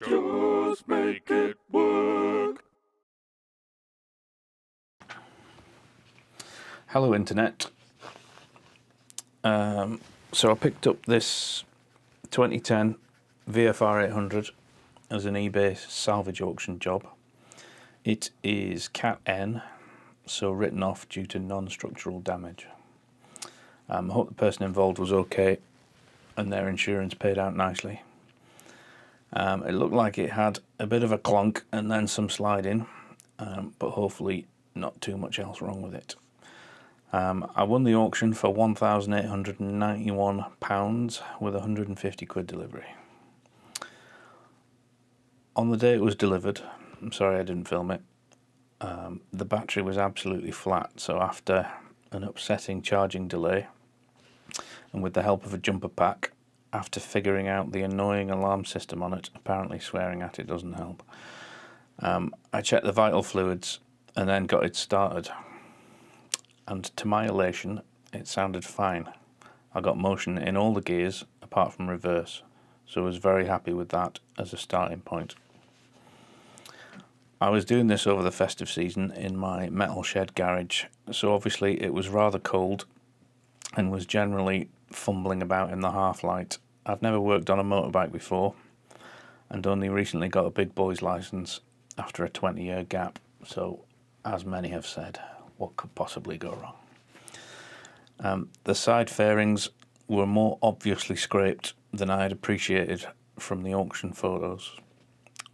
Just make it work. Hello Internet. So I picked up this 2010 VFR800 as an eBay salvage auction job. It is Cat N, so written off due to non-structural damage. I hope the person involved was okay and their insurance paid out nicely. It looked like it had a bit of a clunk and then some sliding, but hopefully not too much else wrong with it. I won the auction for £1,891 with £150 delivery. On the day it was delivered, I'm sorry I didn't film it, the battery was absolutely flat, so after an upsetting charging delay and with the help of a jumper pack, after figuring out the annoying alarm system on it, apparently swearing at it doesn't help, I checked the vital fluids and then got it started. And to my elation, it sounded fine. I got motion in all the gears apart from reverse, so I was very happy with that as a starting point. I was doing this over the festive season in my metal shed garage, so obviously it was rather cold and was generally fumbling about in the half light. I've never worked on a motorbike before and only recently got a big boy's license after a 20-year gap, so as many have said, what could possibly go wrong? The side fairings were more obviously scraped than I had appreciated from the auction photos.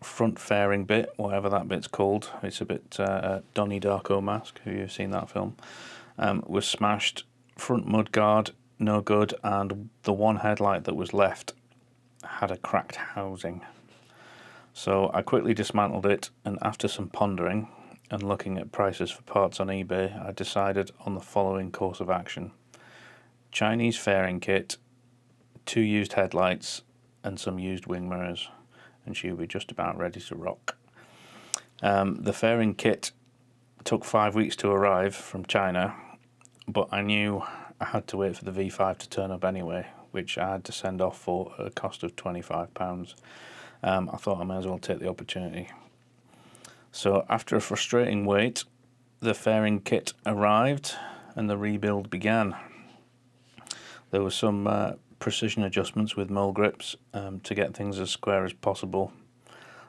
Front fairing bit, whatever that bit's called, it's a bit Donnie Darko Mask, who you've seen that film, was smashed. Front mudguard, no good, and the one headlight that was left had a cracked housing. So I quickly dismantled it, and after some pondering and looking at prices for parts on eBay, I decided on the following course of action: Chinese fairing kit, 2 used headlights, and some used wing mirrors, and she would be just about ready to rock. The fairing kit took 5 weeks to arrive from China, but I knew I had to wait for the V5 to turn up anyway, which I had to send off for a cost of £25. I thought I may as well take the opportunity. So after a frustrating wait, the fairing kit arrived and the rebuild began. There were some precision adjustments with mole grips to get things as square as possible.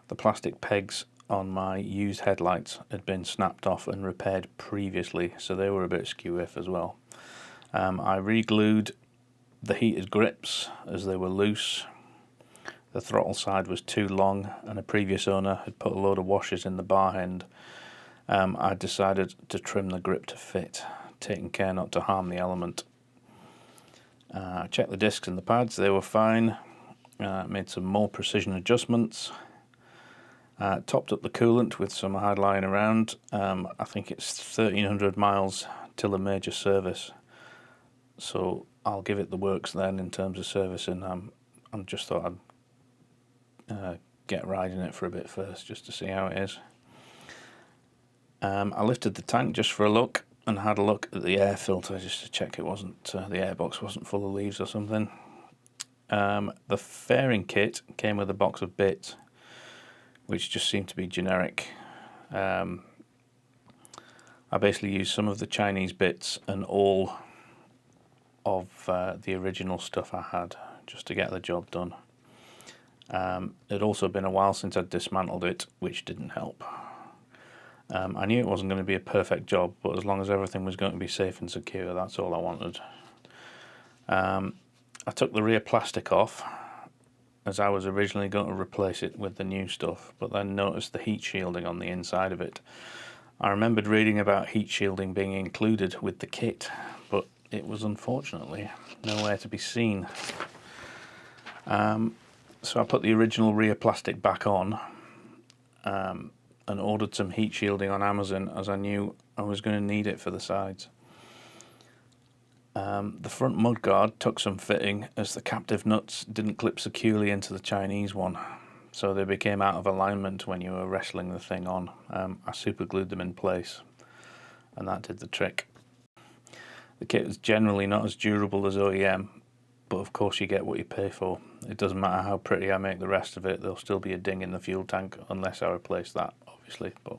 The plastic pegs on my used headlights had been snapped off and repaired previously, so they were a bit skew-if as well. I re-glued the heated grips as they were loose. The throttle side was too long and a previous owner had put a load of washers in the bar end. I decided to trim the grip to fit, taking care not to harm the element. I checked the discs and the pads, they were fine. Made some more precision adjustments. Topped up the coolant with some I had lying around. I think it's 1,300 miles till a major service, so I'll give it the works then in terms of servicing. I just thought I'd get riding it for a bit first just to see how it is. I lifted the tank just for a look and had a look at the air filter just to check it wasn't the airbox wasn't full of leaves or something. The fairing kit came with a box of bits, which just seemed to be generic. I basically used some of the Chinese bits and all of the original stuff I had just to get the job done. It had also been a while since I'd dismantled it, which didn't help. I knew it wasn't going to be a perfect job, but as long as everything was going to be safe and secure, that's all I wanted. I took the rear plastic off, as I was originally going to replace it with the new stuff, but then noticed the heat shielding on the inside of it. I remembered reading about heat shielding being included with the kit, but it was unfortunately nowhere to be seen. So I put the original rear plastic back on and ordered some heat shielding on Amazon, as I knew I was going to need it for the sides. The front mudguard took some fitting as the captive nuts didn't clip securely into the Chinese one, so they became out of alignment when you were wrestling the thing on. I super glued them in place and that did the trick. The kit is generally not as durable as OEM, but of course you get what you pay for. It doesn't matter how pretty I make the rest of it, there'll still be a ding in the fuel tank unless I replace that, obviously, but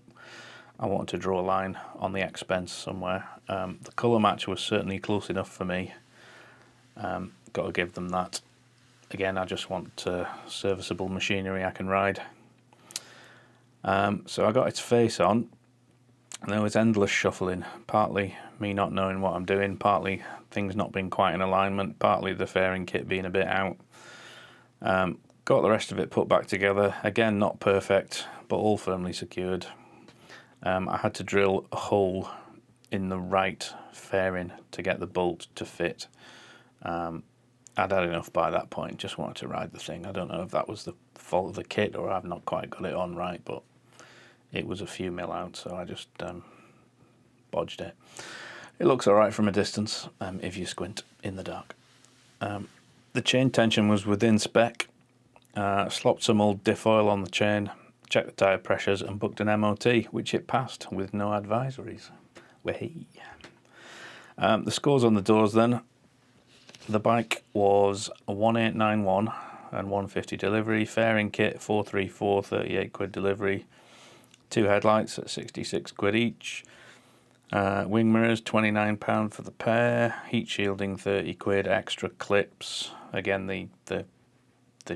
I wanted to draw a line on the expense somewhere. The colour match was certainly close enough for me, got to give them that. Again, I just want serviceable machinery I can ride. So I got its face on, and there was endless shuffling, partly me not knowing what I'm doing, partly things not being quite in alignment, partly the fairing kit being a bit out. Got the rest of it put back together, again not perfect, but all firmly secured. I had to drill a hole in the right fairing to get the bolt to fit. I'd had enough by that point, just wanted to ride the thing. I don't know if that was the fault of the kit or I've not quite got it on right, but it was a few mil out, so I just bodged it. It looks alright from a distance, if you squint in the dark. The chain tension was within spec. Slopped some old diff oil on the chain, checked the tyre pressures and booked an MOT, which it passed with no advisories. Wahey. The scores on the doors then. The bike was a 1891 and 150 delivery, fairing kit 434, 38 quid delivery, 2 headlights at 66 quid each, wing mirrors £29 for the pair, heat shielding 30 quid, extra clips, again they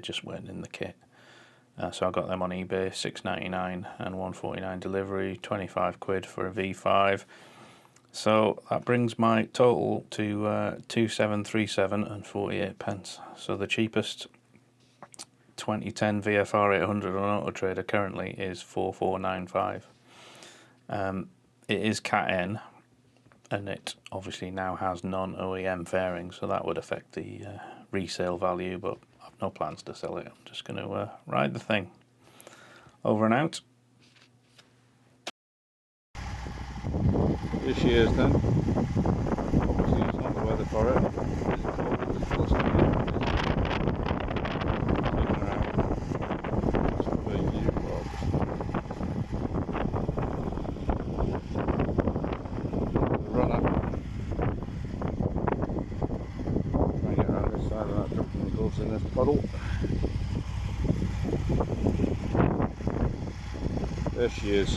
just weren't in the kit, so I got them on eBay, £6.99 and 149 delivery, 25 quid for a V5. So that brings my total to 2737 and 48 pence. So the cheapest 2010 VFR800 on Auto Trader currently is 4495. It is Cat N, and it obviously now has non-OEM fairing, so that would affect the resale value, but I've no plans to sell it. I'm just going to ride the thing. Over and out. Here she is then. Obviously it's not the weather for it. It's cold, it's close to me. Taking her out. Sort of a U-box. The runner. Try and get around this side of that drop and goes in this puddle. There she is.